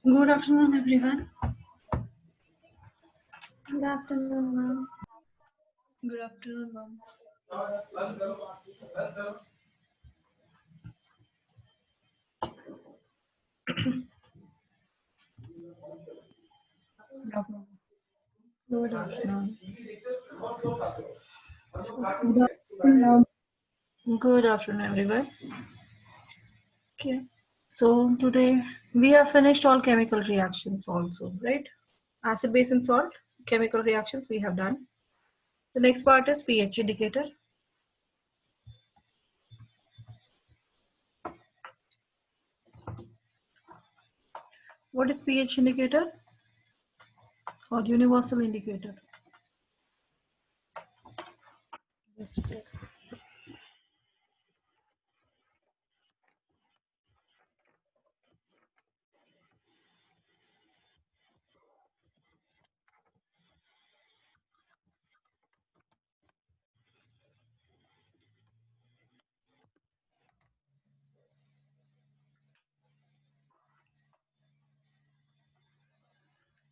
Good afternoon, everyone. Good afternoon, ma'am. Good afternoon, ma'am. Good afternoon. Good afternoon. Good afternoon, ma'am. Good afternoon, everyone. Okay. So today we have finished all chemical reactions also, right? Acid, base, and salt. Chemical reactions we have done. The next part is pH indicator. What is pH indicator or universal indicator? Just a sec.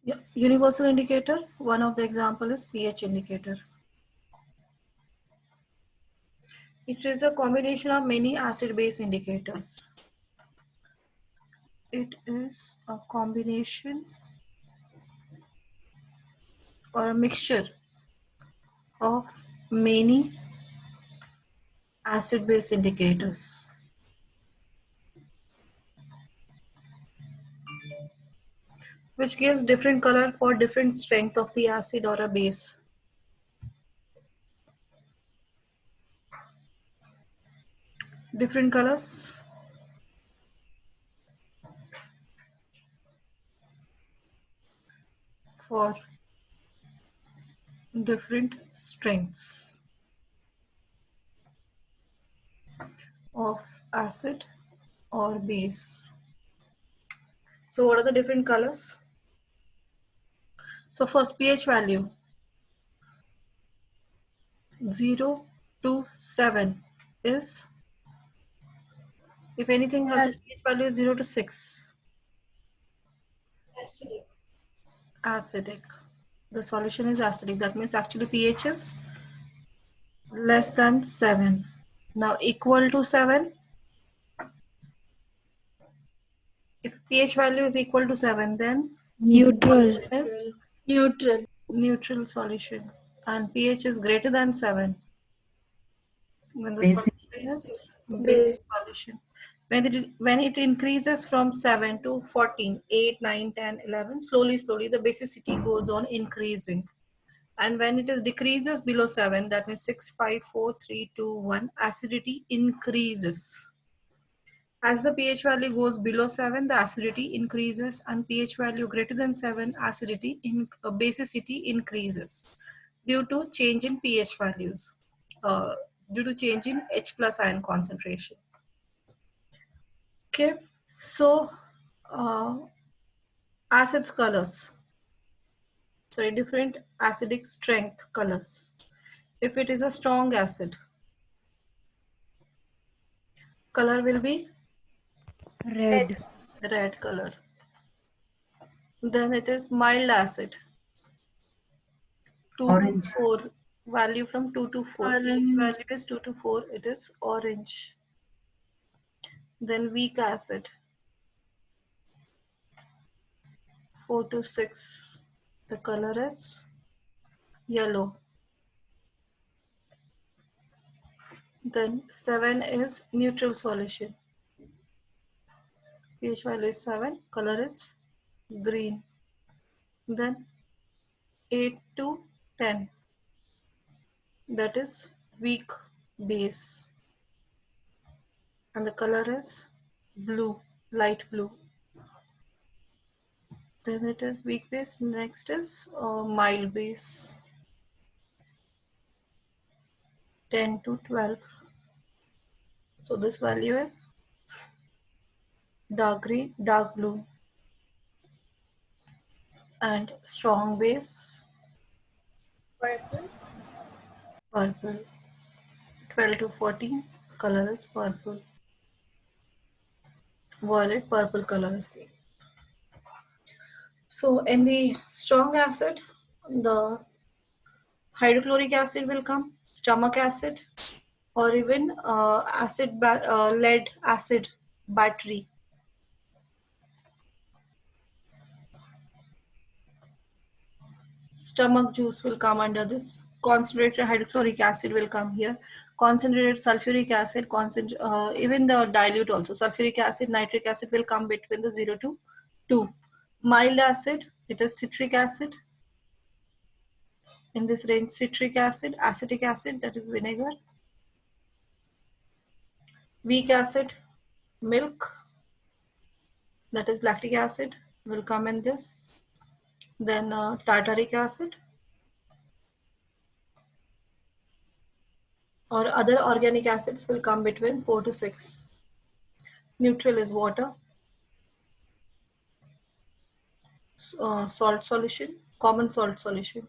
Yeah. Universal indicator. One of the example is pH indicator. It is a combination of many acid-base indicators. It is a combination or a mixture of many acid-base indicators, which gives different color for different strength of the acid or a base. Different colors for different strengths of acid or base. So what are the different colors? So first, pH value 0 to 7 is, if anything has a Yes. pH value 0 to 6, Acidic. acidic. The solution is acidic. That means actually pH is less than 7. Now equal to 7, if pH value is equal to 7, then Neutral. solution is Neutral. neutral solution, and pH is greater than 7, when the Basic. solution is basic Base. solution. When it increases from 7 to 14, 8, 9, 10, 11, slowly the basicity goes on increasing. And when it is decreases below 7, that means 6, 5, 4, 3, 2, 1, acidity increases. As the pH value goes below 7, the acidity increases, and pH value greater than 7, acidity basicity increases due to change in pH values, uh, due to change in H plus ion concentration. Okay, so uh, acids colors, sorry, different acidic strength colors. If it is a strong acid, color will be Red. red color. Then it is mild acid, 2 to Orange. 4, value from 2 to 4. Each Orange. value is 2 to 4, it is orange. Then weak acid, 4 to 6, the color is yellow. Then 7 is neutral solution, pH value is 7, color is green. Then 8 to 10, that is weak base, and the color is blue, light blue. Then it is weak base. Next is mild base, 10 to 12. So this value is dark green, dark blue. And strong base, Purple. Purple. 12 to 14, color is purple. Violet, purple color is same. So in the strong acid, the hydrochloric acid will come, stomach acid, or even lead acid battery. Stomach juice will come under this. Concentrated hydrochloric acid will come here. Concentrated sulfuric acid, even the dilute also. Sulfuric acid, nitric acid will come between the 0 to 2. Mild acid, it is citric acid. In this range, citric acid, acetic acid, that is vinegar. Weak acid, milk, that is lactic acid, will come in this. Then tartaric acid or other organic acids will come between 4 to 6. Neutral is water, salt solution, common salt solution.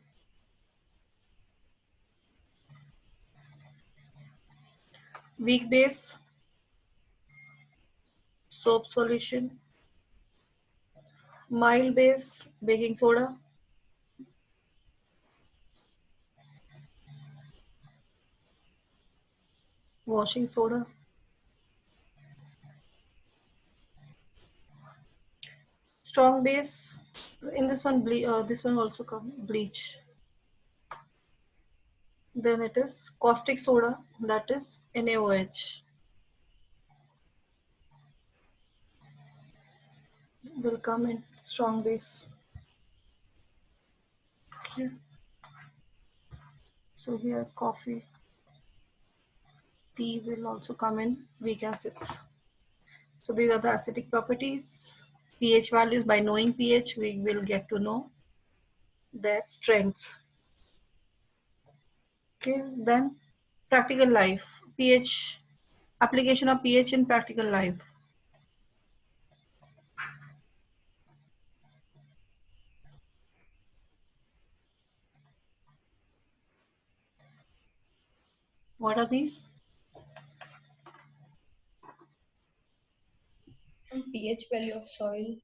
Weak base, soap solution. Mild base, baking soda. Washing soda. Strong base, in this one, this one also come bleach. Then it is caustic soda, that is NaOH. Will come in strong base. Okay. So here coffee, tea will also come in weak acids. So these are the acidic properties. pH values, by knowing pH, we will get to know their strengths. Okay, then practical life, pH, application of pH in practical life. What are these? pH value of soil.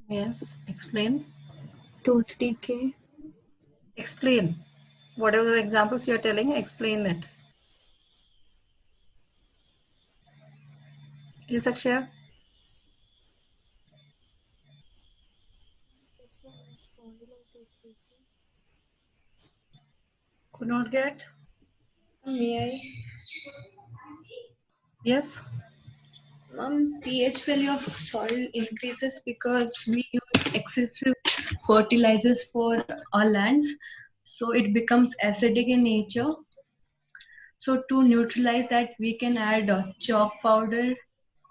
Yes, explain. Tooth decay. Explain. Whatever the examples you're telling, explain it. Yes, Akshaya? Could not get? May I? Yes? pH value of soil increases because we use excessive fertilizers for our lands, so it becomes acidic in nature. So to neutralize that, we can add chalk powder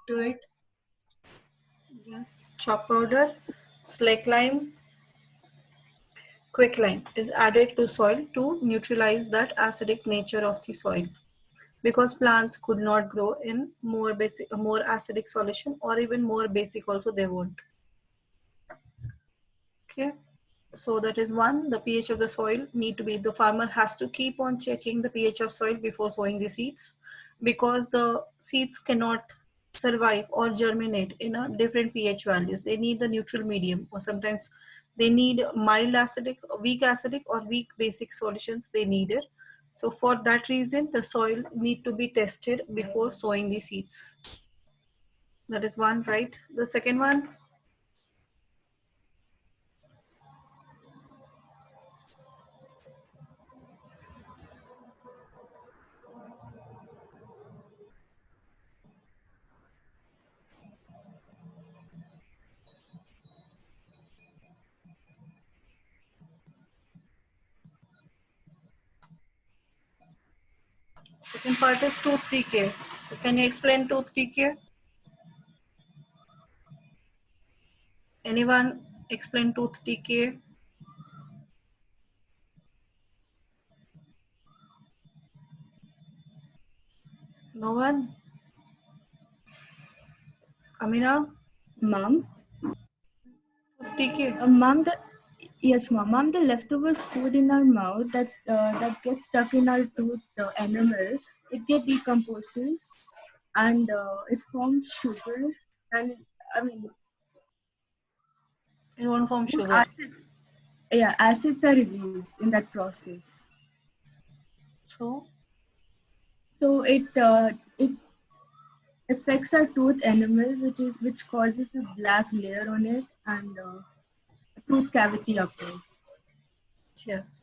to it. Yes, chalk powder, slake lime, quicklime is added to soil to neutralize that acidic nature of the soil, because plants could not grow in more acidic solution, or even more basic also they won't. Okay, so that is one. The pH of the soil need to be, the farmer has to keep on checking the pH of soil before sowing the seeds, because the seeds cannot survive or germinate in a different pH values. They need the neutral medium, or sometimes they need mild acidic, or weak basic solutions they need it. So for that reason, the soil need to be tested before sowing the seeds. That is one, right? The second one, second part is tooth decay. So can you explain tooth decay? Anyone explain tooth decay? No one? Amina? Ma'am, Tooth decay? ma'am, the Yes, ma'am. The leftover food in our mouth that gets stuck in our tooth enamel, it get decomposes and it forms sugar and I mean It won't form sugar. acid. Yeah, acids are released in that process. So So it affects our tooth enamel, which causes a black layer on it, and a tooth cavity occurs. yes.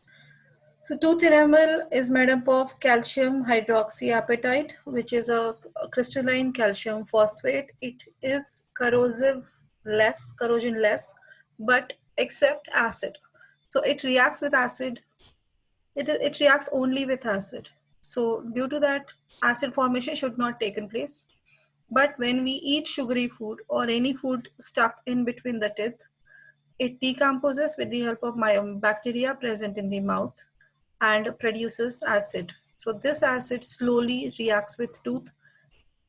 So tooth enamel is made up of calcium hydroxyapatite, which is a crystalline calcium phosphate. It is corrosion less, but except acid. So it reacts with acid. It reacts only with acid. So due to that, acid formation should not taken place. But when we eat sugary food or any food stuck in between the teeth, it decomposes with the help of bacteria present in the mouth and produces acid. So this acid slowly reacts with tooth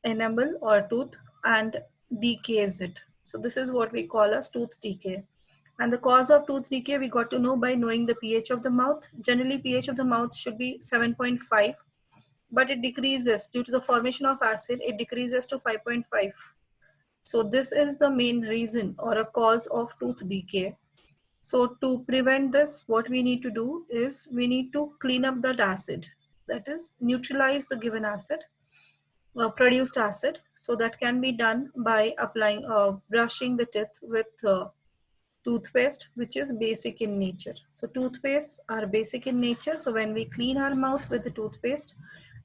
enamel or tooth and decays it. So this is what we call as tooth decay. And the cause of tooth decay we got to know by knowing the pH of the mouth. Generally pH of the mouth should be 7.5, but it decreases due to the formation of acid, it decreases to 5.5. So this is the main reason or a cause of tooth decay. So to prevent this, what we need to do is we need to clean up that acid. That is, neutralize the given acid, produced acid. So that can be done by applying, brushing the teeth with toothpaste, which is basic in nature. So toothpastes are basic in nature. So when we clean our mouth with the toothpaste,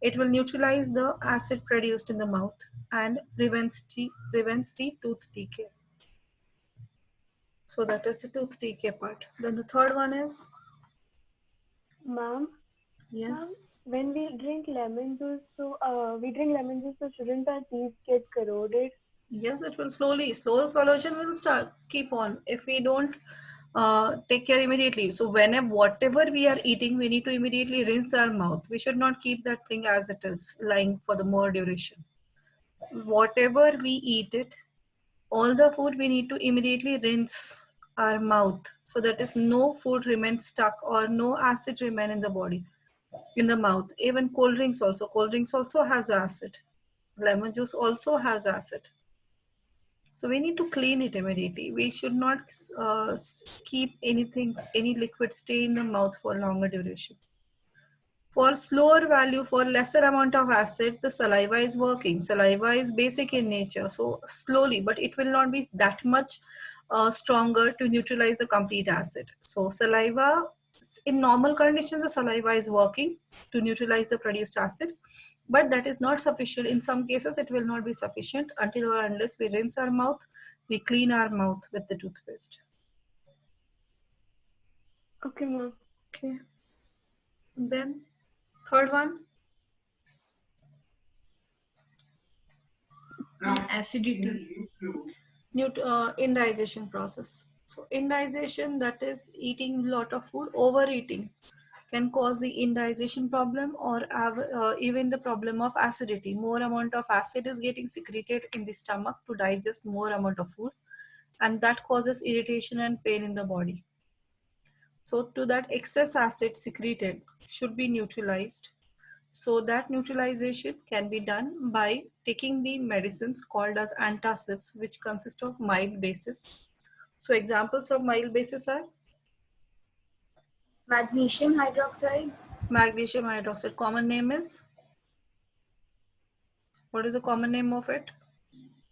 it will neutralize the acid produced in the mouth and prevents the tooth decay. So that is the tooth decay part. Then the third one is, Ma'am, yes, when we drink lemon juice, so shouldn't our teeth get corroded? yes, it will slow corrosion will start, keep on if we don't take care immediately. So whenever, whatever we are eating, we need to immediately rinse our mouth. We should not keep that thing as it is lying for the more duration. Whatever we eat it, all the food we need to immediately rinse our mouth, so that is no food remains stuck or no acid remain in the body, in the mouth. Even cold drinks also has acid. Lemon juice also has acid. So we need to clean it immediately. We should not keep anything, any liquid stay in the mouth for longer duration. For slower value, for lesser amount of acid, the saliva is working. Saliva is basic in nature, so slowly, but it will not be that much stronger to neutralize the complete acid. So saliva, in normal conditions, the saliva is working to neutralize the produced acid, but that is not sufficient. In some cases, it will not be sufficient until or unless we rinse our mouth, we clean our mouth with the toothpaste. Okay, ma'am. Okay. Then third one, Acidity. indigestion process. So indigestion, that is eating lot of food, overeating can cause the indigestion problem or even the problem of acidity. More amount of acid is getting secreted in the stomach to digest more amount of food, and that causes irritation and pain in the body. So to that, excess acid secreted should be neutralized. So that neutralization can be done by taking the medicines called as antacids, which consist of mild bases. So examples of mild bases are Magnesium hydroxide. magnesium hydroxide. Common name is, what is the common name of it?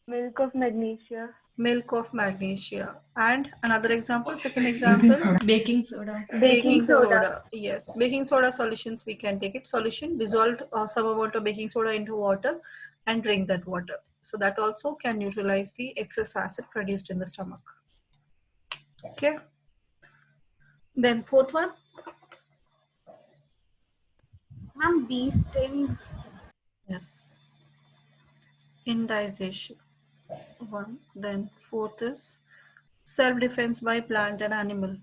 Milk of magnesia. Milk of magnesia. And another example, second example, Baking soda. baking soda. Yes, baking soda solutions, we can take it. Solution, dissolved some amount of baking soda into water and drink that water. So that also can neutralize the excess acid produced in the stomach. Okay. Then fourth one, Ma'am, bee stings. yes, indigestion. One. Then fourth is self-defense by plant and animal.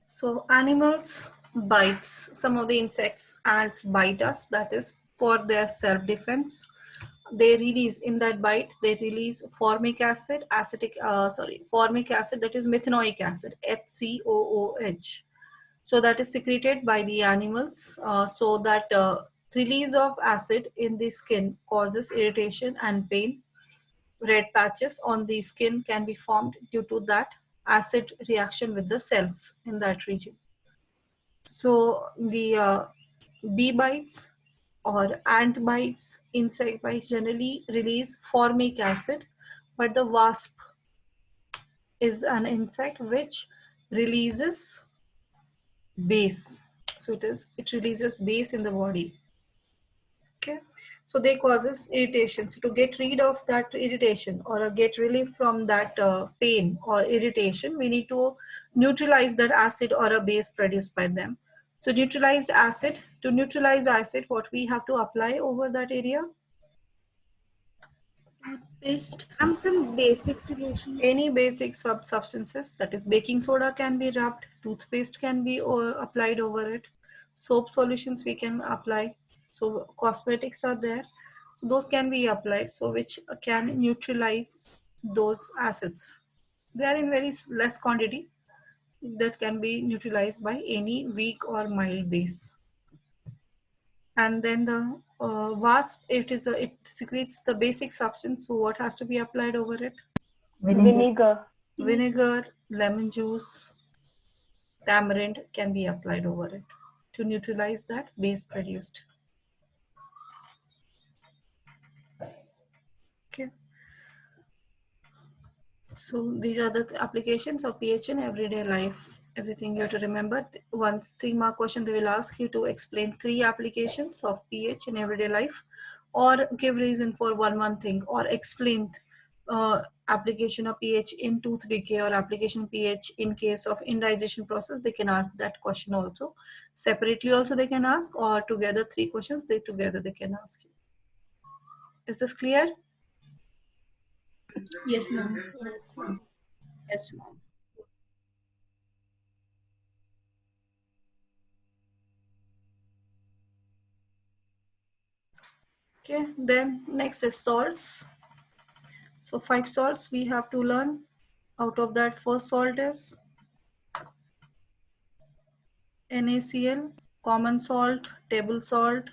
So animals bites. Some of the insects, ants bite us, that is for their self-defense. They release, in that bite, they release formic acid, formic acid, that is methanoic acid, HCOOH. So that is secreted by the animals. So that release of acid in the skin causes irritation and pain. Red patches on the skin can be formed due to that acid reaction with the cells in that region. So the bee bites or ant bites, insect bites generally release formic acid, but the wasp is an insect which releases base. So it releases base in the body. Okay, so they causes irritation. So to get rid of that irritation or get relief from that pain or irritation, we need to neutralize that acid or a base produced by them. So neutralized acid, to neutralize acid, what we have to apply over that area? Paste. Some basic solution. Any basic substances, that is baking soda can be rubbed, toothpaste can be applied over it, soap solutions we can apply. So cosmetics are there, so those can be applied, so which can neutralize those acids. They are in very less quantity, that can be neutralized by any weak or mild base. And then the wasp, it secretes the basic substance, so what has to be applied over it? Vinegar. Vinegar, lemon juice, tamarind can be applied over it to neutralize that base produced. Okay. So these are the applications of pH in everyday life. Everything you have to remember. Once 3-mark question, they will ask you to explain 3 applications of pH in everyday life, or give reason for one thing, or explain application of pH in tooth decay, or application pH in case of indigestion process. They can ask that question also. Separately also they can ask, or together 3 questions they can ask you. Is this clear? Yes, ma'am. Yes, ma'am. Yes, ma'am. Okay, then next is salts. So 5 salts we have to learn. Out of that, first salt is NaCl, common salt, table salt,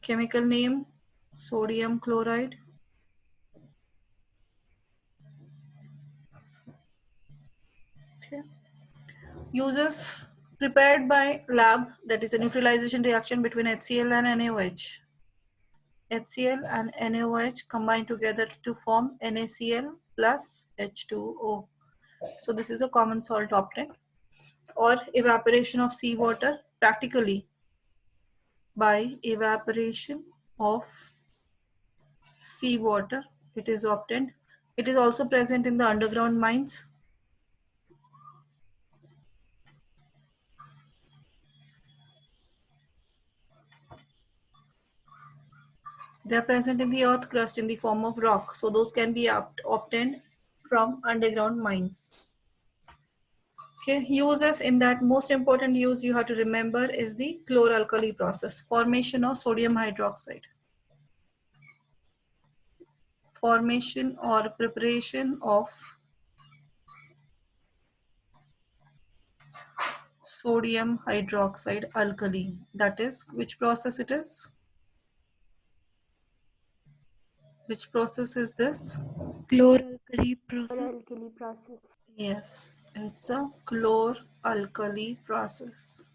chemical name sodium chloride. Okay. Uses prepared by lab, that is a neutralization reaction between HCl and NaOH. HCl and NaOH combine together to form NaCl plus H2O. So this is a common salt obtained. Or evaporation of seawater, practically by evaporation of seawater it is obtained. It is also present in the underground mines. They are present in the earth crust in the form of rock, so those can be obtained from underground mines. Okay, uses in that, most important use you have to remember is the chloralkali process, formation of sodium hydroxide. Formation or preparation of sodium hydroxide alkali. That is, which process it is? Which process is this? Chloralkali process. Alkali process. Yes, it's a chlor-alkali process.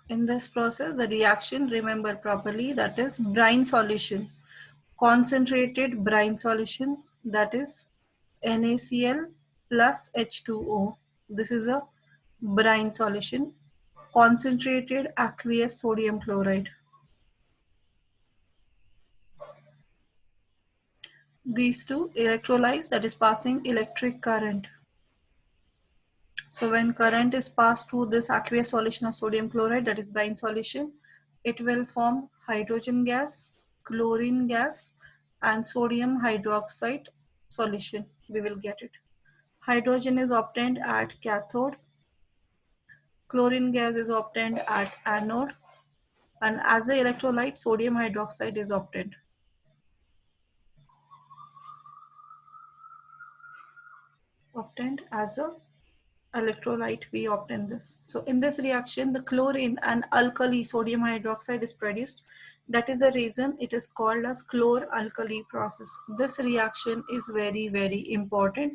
In this process, the reaction, remember properly, that is brine solution, concentrated brine solution, that is NaCl plus H2O. This is a brine solution, concentrated aqueous sodium chloride. These two electrolytes, that is passing electric current. So when current is passed through this aqueous solution of sodium chloride, that is brine solution, it will form hydrogen gas, chlorine gas, and sodium hydroxide solution. We will get it. Hydrogen is obtained at cathode. Chlorine gas is obtained at anode. And as an electrolyte, sodium hydroxide is obtained. Obtained as a electrolyte, we obtain this. So in this reaction, the chlorine and alkali sodium hydroxide is produced. That is the reason it is called as chlor-alkali process. This reaction is very, very important.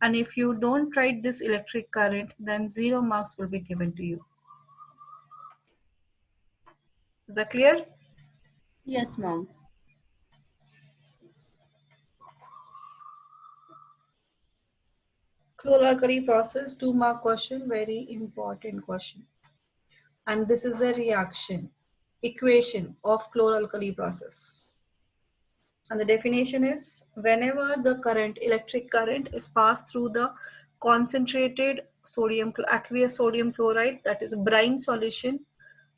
And if you don't write this electric current, then 0 marks will be given to you. Is that clear? Yes, ma'am. Chlor-alkali process, 2 mark question, very important question. And this is the reaction equation of chlor-alkali process. And the definition is whenever the current, electric current is passed through the concentrated sodium, aqueous sodium chloride, that is brine solution,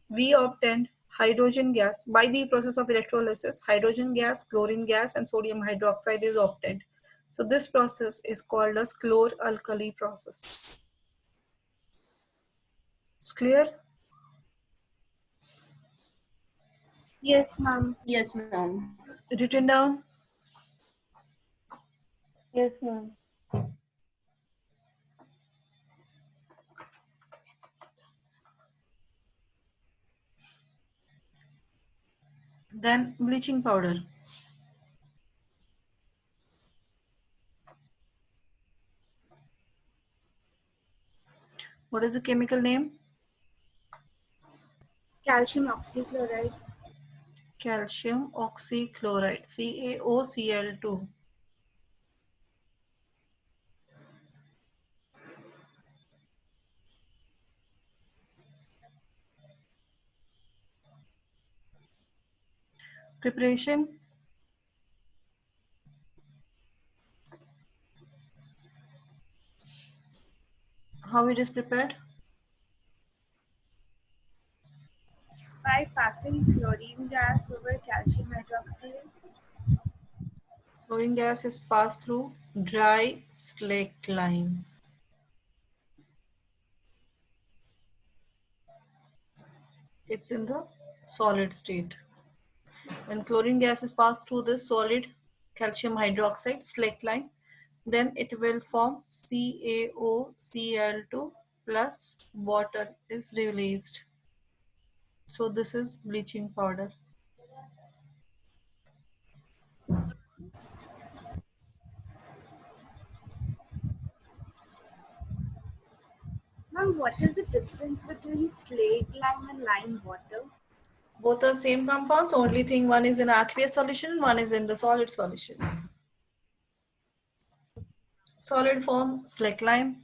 we obtain hydrogen gas by the process of electrolysis. Hydrogen gas, chlorine gas, and sodium hydroxide is obtained. So this process is called as chlor-alkali process. It's clear? Yes, ma'am. Yes, ma'am. Written down? Yes, ma'am. Then bleaching powder. What is the chemical name? Calcium oxychloride. Calcium oxychloride, CaOCl2. Preparation. How it is prepared? By passing chlorine gas over calcium hydroxide. Chlorine gas is passed through dry slaked lime. It's in the solid state. When chlorine gas is passed through this solid calcium hydroxide slaked lime, then it will form CaOCl2 plus water is released. So this is bleaching powder. Ma'am, what is the difference between slate lime and lime water? Both are same compounds, only thing one is in aqueous solution, one is in the solid solution. Solid form, slaked lime.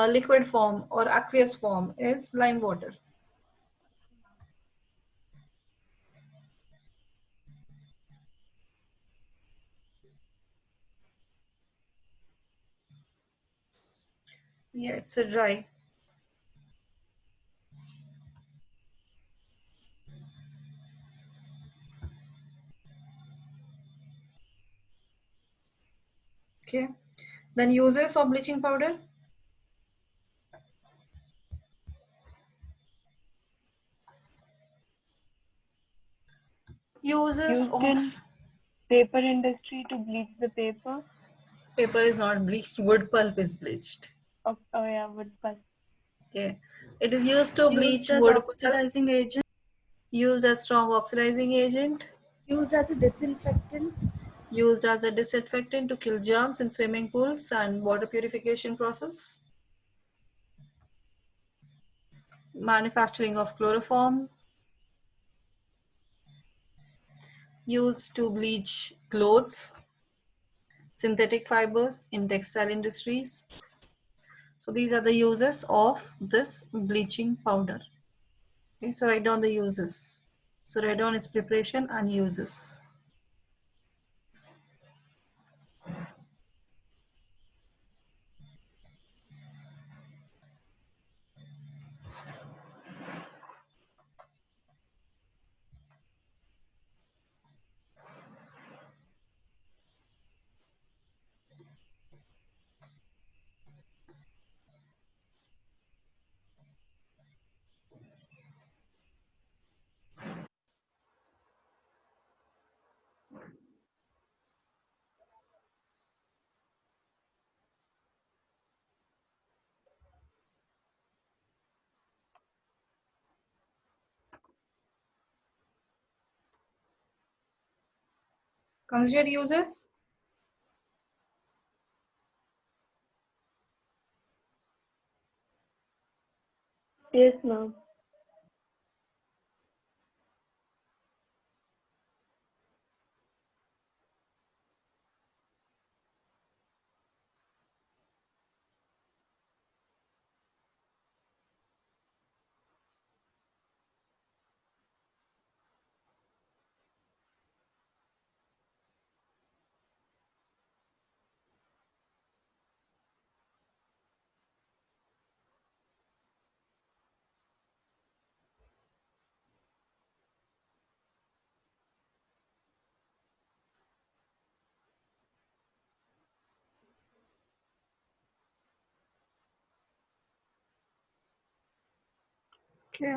Liquid form or aqueous form is lime water. Yeah, it's a dry. Okay. Then uses of bleaching powder. Uses Used of in paper industry to bleach the paper. paper is not bleached, wood pulp is bleached. Oh yeah, wood pulp. Okay. It is used to bleach Used as wood pulp, oxidizing agent. used as strong oxidizing agent, Used as a disinfectant. used as a disinfectant to kill germs in swimming pools and water purification process. Manufacturing of chloroform, used to bleach clothes, synthetic fibers in textile industries. So these are the uses of this bleaching powder. Okay, so write down the uses. So write down its preparation and uses. Completed uses? Yes, ma'am. Okay.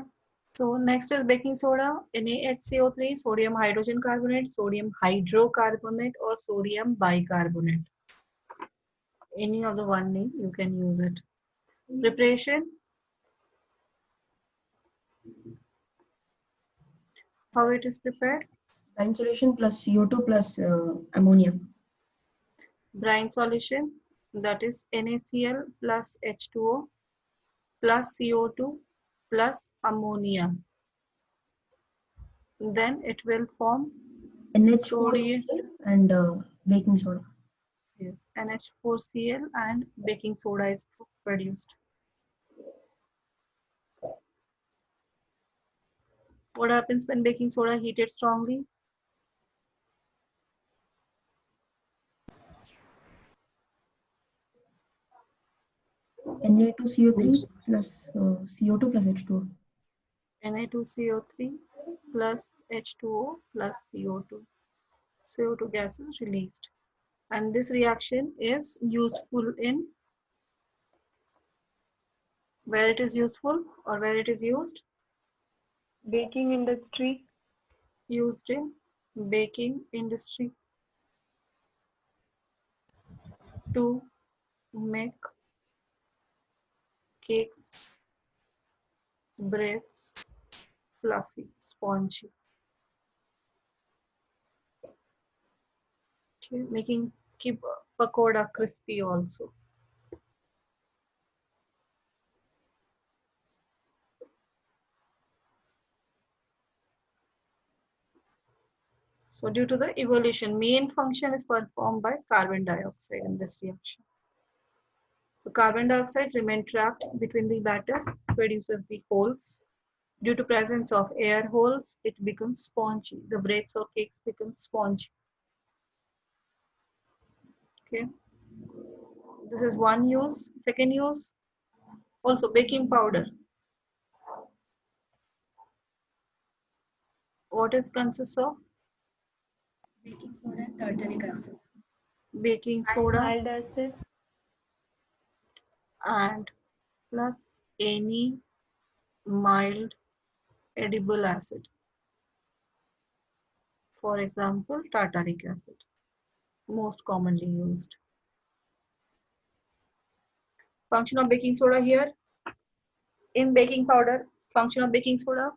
So next is baking soda, NaHCO3, sodium hydrogen carbonate, sodium hydrocarbonate, or sodium bicarbonate. Any of the one name, you can use it. Preparation, how it is prepared? Brine solution plus CO2 plus ammonia. Brine solution, that is NaCl plus H2O plus CO2 plus ammonia. Then it will form NH4 and baking soda. yes, NH4Cl and baking soda is produced. What happens when baking soda heated strongly? Na2CO3 plus CO2 plus H2O. Na2CO3 plus H2O plus CO2. CO2 gas is released. And this reaction is useful in where it is useful or where it is used? Baking industry. Used in baking industry to make cakes, breads, fluffy, spongy. Okay, making keep pakoda crispy also. So due to the evolution, main function is performed by carbon dioxide in this reaction. So carbon dioxide remains trapped between the batter, produces the holes. Due to presence of air holes, it becomes spongy. The breads or cakes become spongy. Okay. This is one use. Second use, also baking powder. What is consists of? Baking soda and tartaric acid. Baking soda Mild acid. and plus any mild edible acid. For example, tartaric acid, most commonly used. Function of baking soda here in baking powder. Function of baking soda,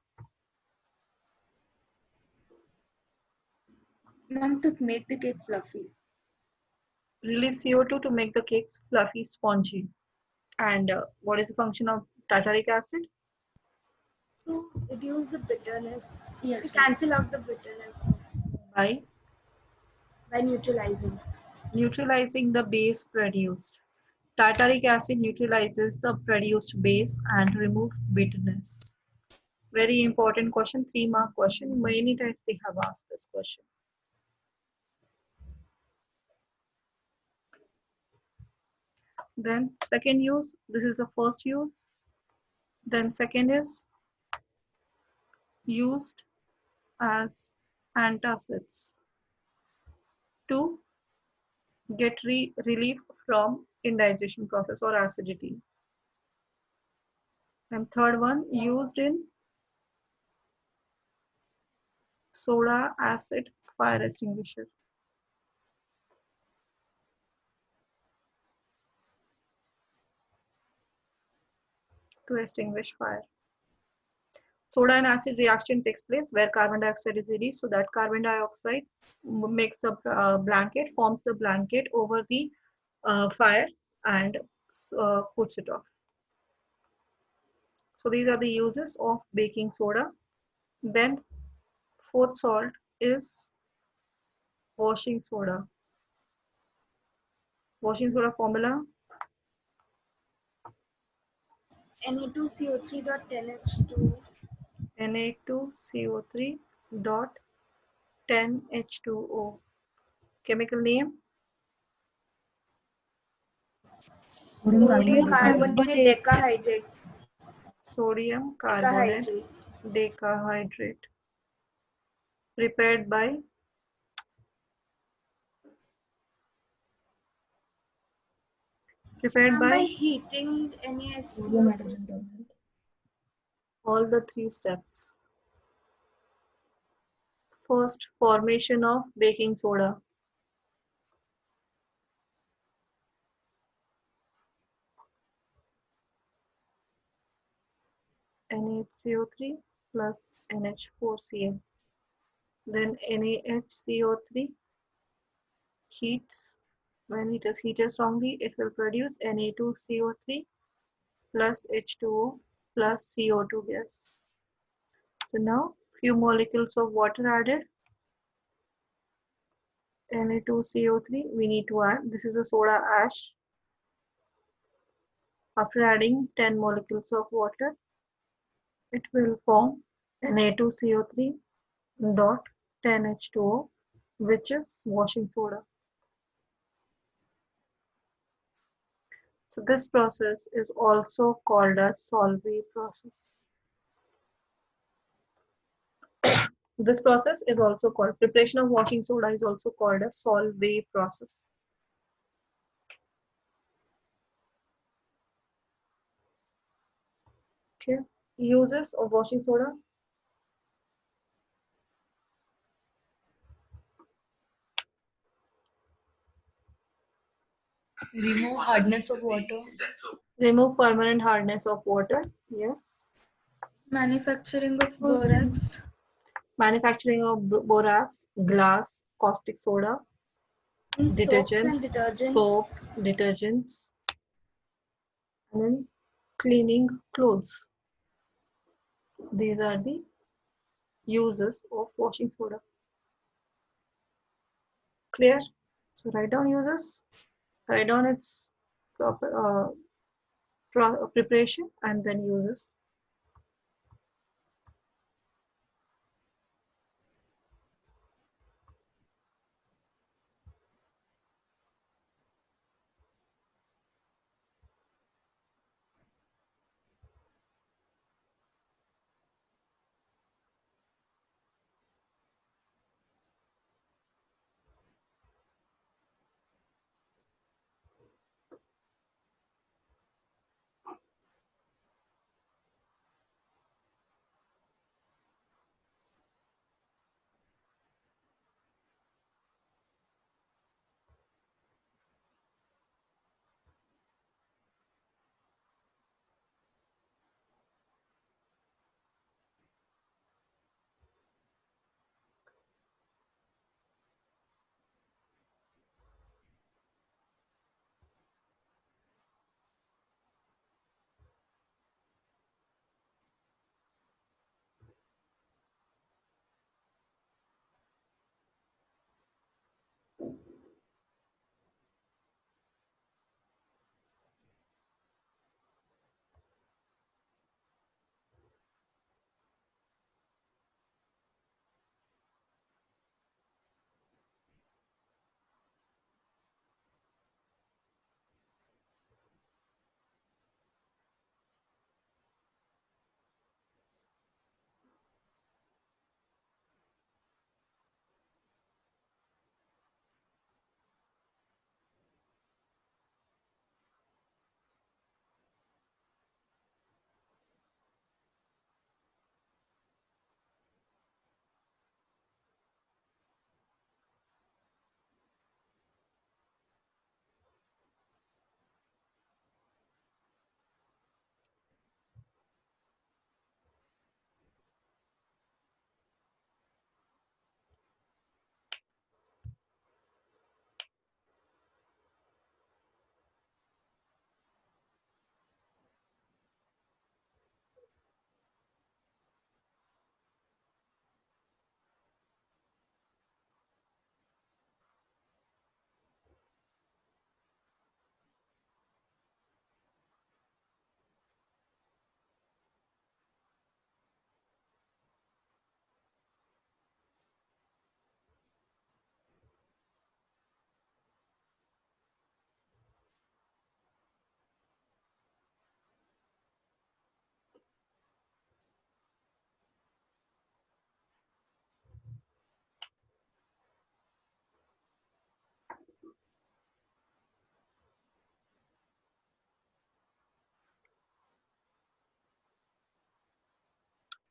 Ma'am, to make the cake fluffy. release CO2 to make the cakes fluffy, spongy. And what is the function of tartaric acid? To reduce the bitterness, Yes, to ma'am. cancel out the bitterness By by neutralizing. neutralizing the base produced. Tartaric acid neutralizes the produced base and remove bitterness. Very important question, 3-mark question. Many times they have asked this question. Then second use, this is the first use. Then second is used as antacids to get relief from indigestion process or acidity. And third one, used in soda acid fire extinguisher. To extinguish fire. soda and acid reaction takes place where carbon dioxide is released. So that carbon dioxide makes a blanket, forms the blanket over the fire and puts it off. So these are the uses of baking soda. Then fourth salt is washing soda. Washing soda formula Na2CO3.10H2. Na2CO3 dot 10H2O. Chemical name Sodium carbonate. carbonate decahydrate. sodium carbonate decahydrate. Prepared by By heating NaHCO2. Sodium hydrogen carbonate. all the three steps. First, formation of baking soda. NaHCO3 plus NH4Cl. Then NaHCO3 heats. When it is heated strongly, it will produce Na2CO3 plus H2O plus CO2 gas. So now, few molecules of water added. Na2CO3 we need to add. This is a soda ash. After adding 10 molecules of water, it will form Na2CO3 dot 10H2O, which is washing soda. So this process is also called as Solvay process. This process is also called, preparation of washing soda is also called a Solvay process. Okay, uses of washing soda. Remove hardness of water. Remove permanent hardness of water. Yes. Manufacturing of borax. Manufacturing of borax, glass, caustic soda, In soaps and detergents, detergent. soaps, detergents, and then cleaning clothes. These are the uses of washing soda. Clear? So write down uses, write down its proper preparation, and then uses.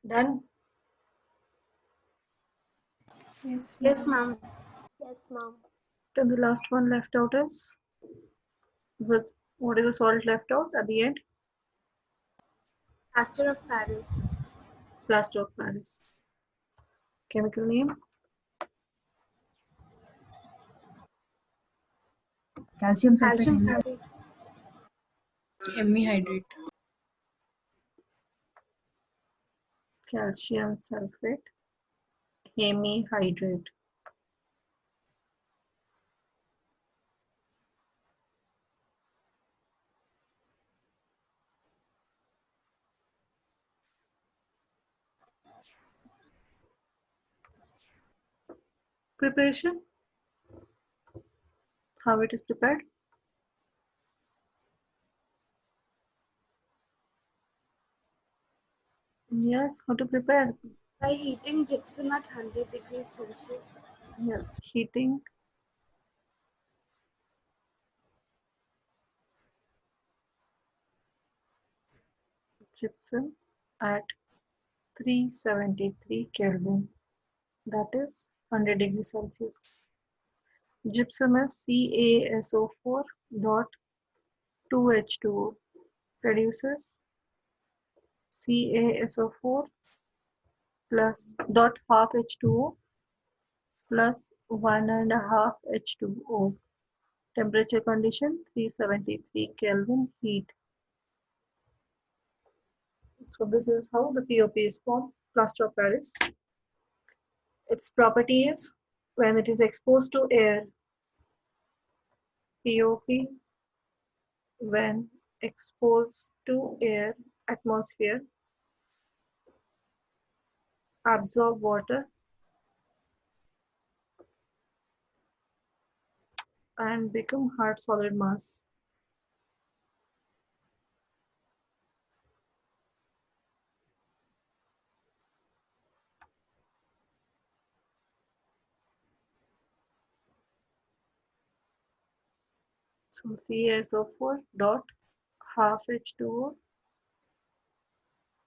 Done? Yes, ma'am. Yes, ma'am. Then the last one left out is with what is the salt left out at the end? Plaster of Paris. Plaster of Paris. Chemical name? Calcium sulfate. Calcium sulfate. Hemihydrate. Calcium sulfate. Hemihydrate. Preparation? How it is prepared? Yes, how to prepare? By heating gypsum at 100 degrees Celsius. Yes, heating gypsum at 373 Kelvin, that is 100 degrees Celsius. Gypsum is CaSO4 dot 2H2O, produces CaSO4 plus dot half H2O plus 1.5 H2O. Temperature condition 373 Kelvin, heat. So this is how the POP is formed, plaster of Paris. Its property is when it is exposed to air, POP, when exposed to air, atmosphere, absorb water and become hard solid mass. So CaSO4 dot half H2O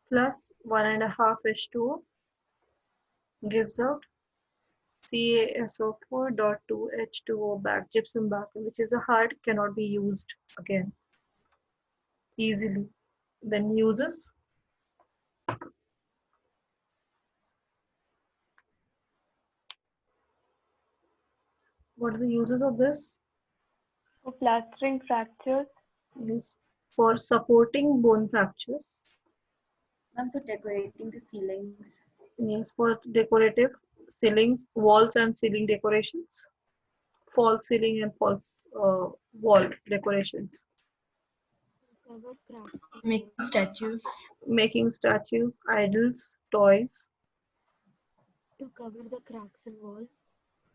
plus 1.5 H2O gives out CaSO4 dot 2 H2O back, gypsum back, which is a hard, cannot be used again easily. Then uses what are the uses of this? For plastering fractures. Is for supporting bone fractures. Ma'am, for decorating the ceilings. Yes, for decorative ceilings, walls and ceiling decorations, false ceiling and false wall decorations, Cover cracks. Making statues. making statues, idols, toys, To cover the cracks in wall.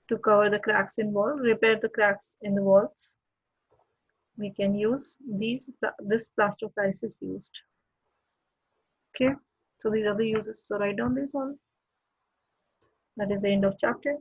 to cover the cracks in wall, repair the cracks in the walls. We can use this plaster of Paris is used. Okay, so these are the uses. So write down this all. That is the end of chapter.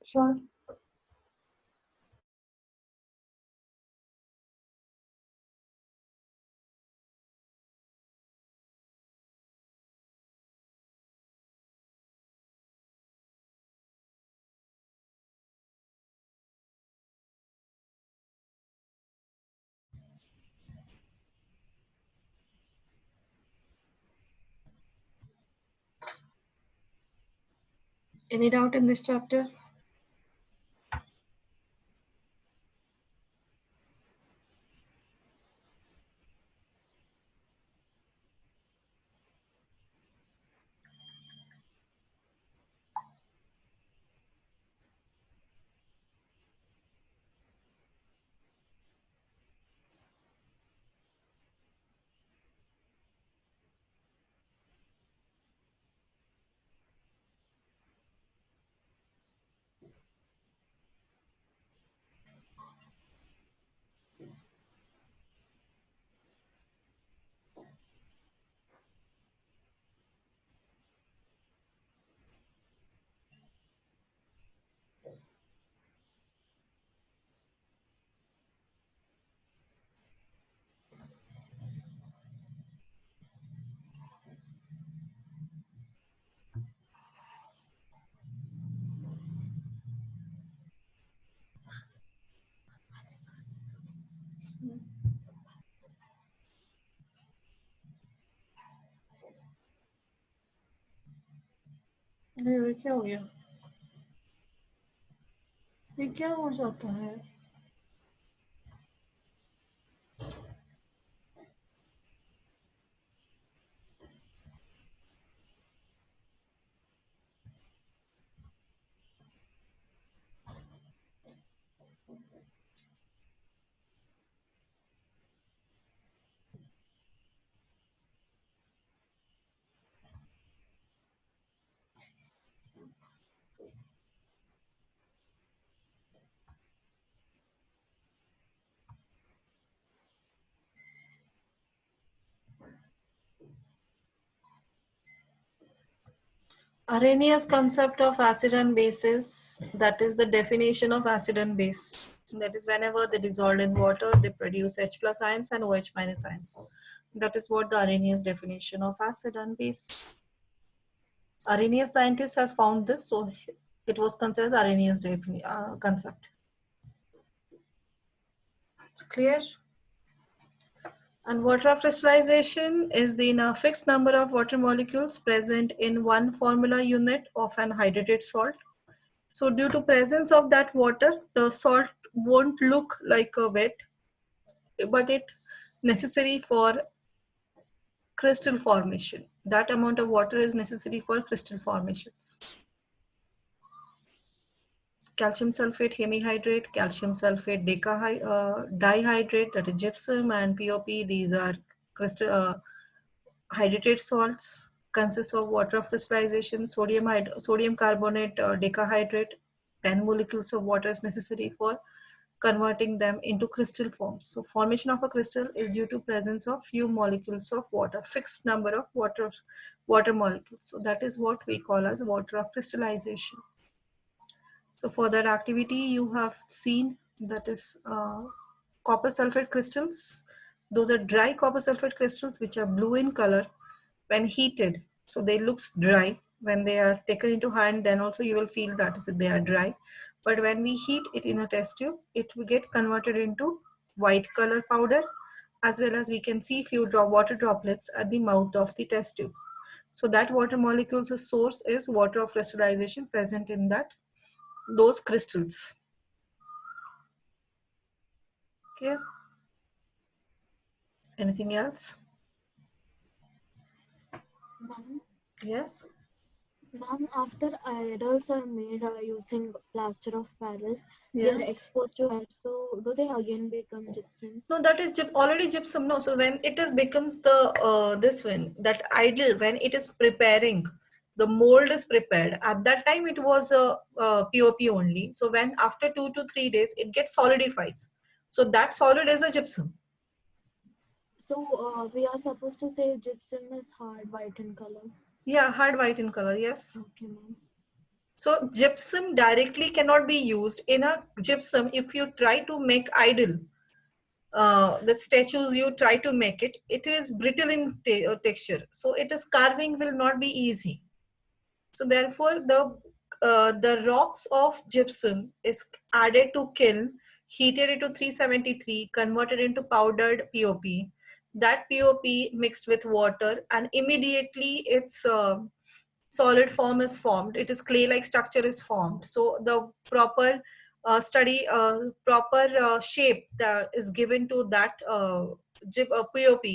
Sure. Any doubt in this chapter? ये क्या हो गया? ये क्या हो जाता है? Arrhenius concept of acid and bases, that is the definition of acid and base. That is whenever they dissolve in water, they produce H plus ions and OH minus ions. That is what the Arrhenius definition of acid and base. Arrhenius scientist has found this, so it was considered Arrhenius concept. It's clear? And water of crystallization is the fixed number of water molecules present in one formula unit of an hydrated salt. So due to presence of that water, the salt won't look like a wet, but it necessary for crystal formation. That amount of water is necessary for crystal formations. Calcium sulfate hemihydrate, calcium sulfate dihydrate, that is gypsum, and POP, these are crystal hydrated salts, consists of water of crystallization, sodium carbonate decahydrate. 10 molecules of water is necessary for converting them into crystal forms. So formation of a crystal is due to presence of few molecules of water, fixed number of water molecules. So that is what we call as water of crystallization. So for that activity, you have seen that is copper sulfate crystals. Those are dry copper sulfate crystals which are blue in color when heated. So they looks dry. When they are taken into hand, then also you will feel that they are dry. But when we heat it in a test tube, it will get converted into white color powder, as well as we can see few water droplets at the mouth of the test tube. So that water molecules source is water of crystallization present in those crystals. Okay. Anything else? Ma'am, Yes. ma'am, after idols are made using plaster of Paris, they Yeah. are exposed to it. So do they again become gypsum? No, that is already gypsum. No, so when it is becomes the this one, that idle, when it is preparing, the mold is prepared. At that time, it was a POP only. So when after 2 to 3 days, it gets solidifies. So that solid is a gypsum. So we are supposed to say gypsum is hard white in color. Yeah, hard white in color. Yes. Okay, ma'am. So gypsum directly cannot be used. In a gypsum, if you try to make idol, the statues you try to make it, it is brittle in texture. So it is carving will not be easy. So therefore, the rocks of gypsum is added to kiln, heated into 373, converted into powdered POP. That POP mixed with water, and immediately its solid form is formed. It is clay-like structure is formed. So the proper proper shape that is given to that POP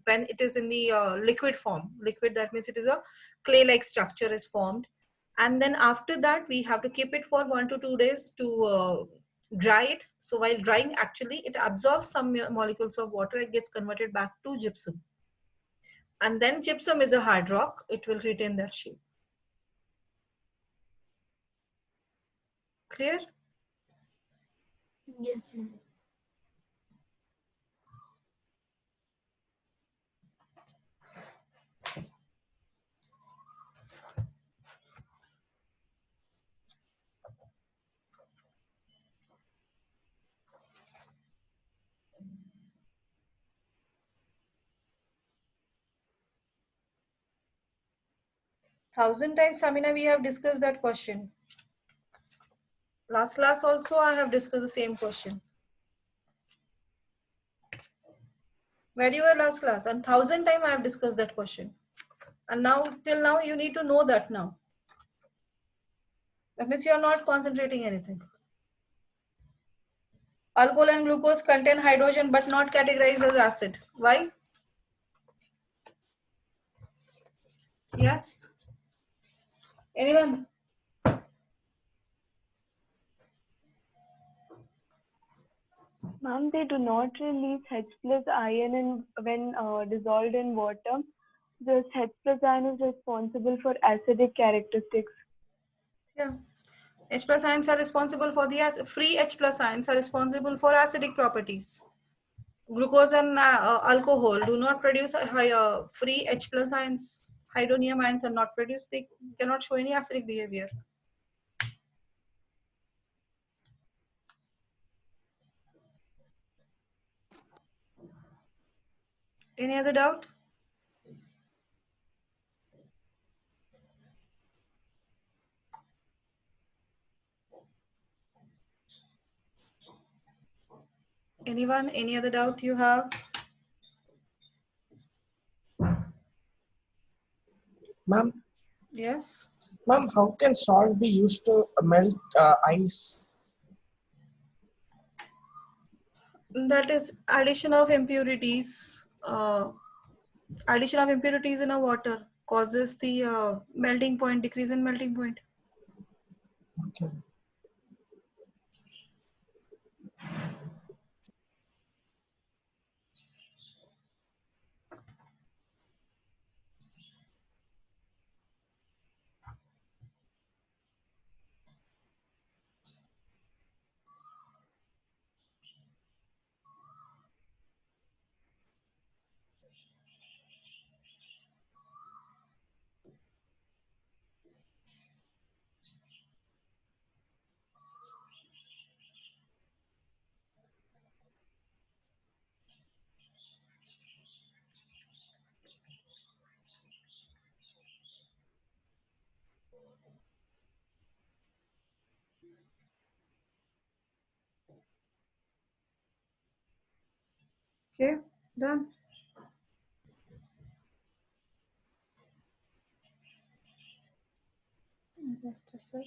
when it is in the liquid form. Liquid, that means it is a clay-like structure is formed. And then after that, we have to keep it for 1 to 2 days to dry it. So while drying, actually, it absorbs some molecules of water. It gets converted back to gypsum. And then gypsum is a hard rock. It will retain that shape. Clear? Yes, ma'am. Thousand times, Samina, we have discussed that question. Last class also, I have discussed the same question. Where you were last class? And 1,000 times I have discussed that question. And now, till now, you need to know that now. That means you are not concentrating anything. Alcohol and glucose contain hydrogen but not categorized as acid. Why? Yes? Anyone? Ma'am, they do not release H plus ion when dissolved in water. This H plus ion is responsible for acidic characteristics. Yeah. H plus ions are responsible for the acid. Free H plus ions are responsible for acidic properties. Glucose and alcohol do not produce free H plus ions. Hydronium ions are not produced. They cannot show any acidic behavior. Any other doubt? Anyone? Any other doubt you have? Ma'am, Yes. ma'am, how can salt be used to melt ice? That is addition of impurities. Addition of impurities in a water causes the melting point, decrease in melting point. Okay. Okay, done. Just a sec.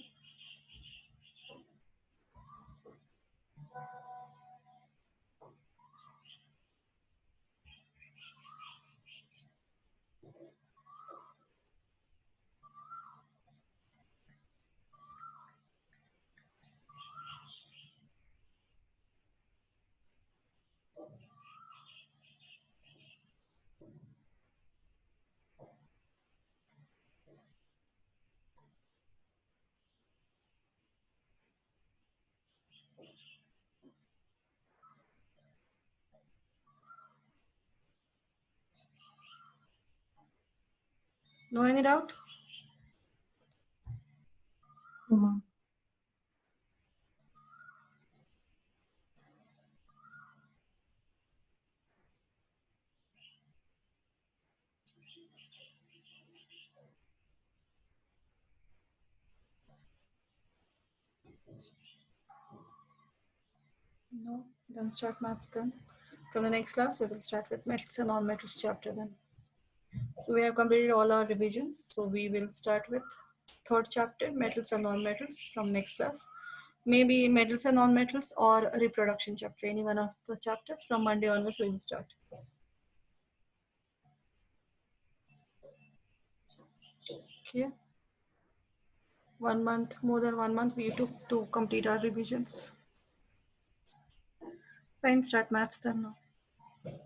No any doubt? Uma. No, then start maths then. From the next class, we will start with metals and non-metals chapter then. So we have completed all our revisions. So we will start with third chapter, metals and non-metals from next class. Maybe metals and non-metals or reproduction chapter, any one of the chapters from Monday onwards we will start. Okay. 1 month, more than 1 month we took to complete our revisions. Fine, start maths then now.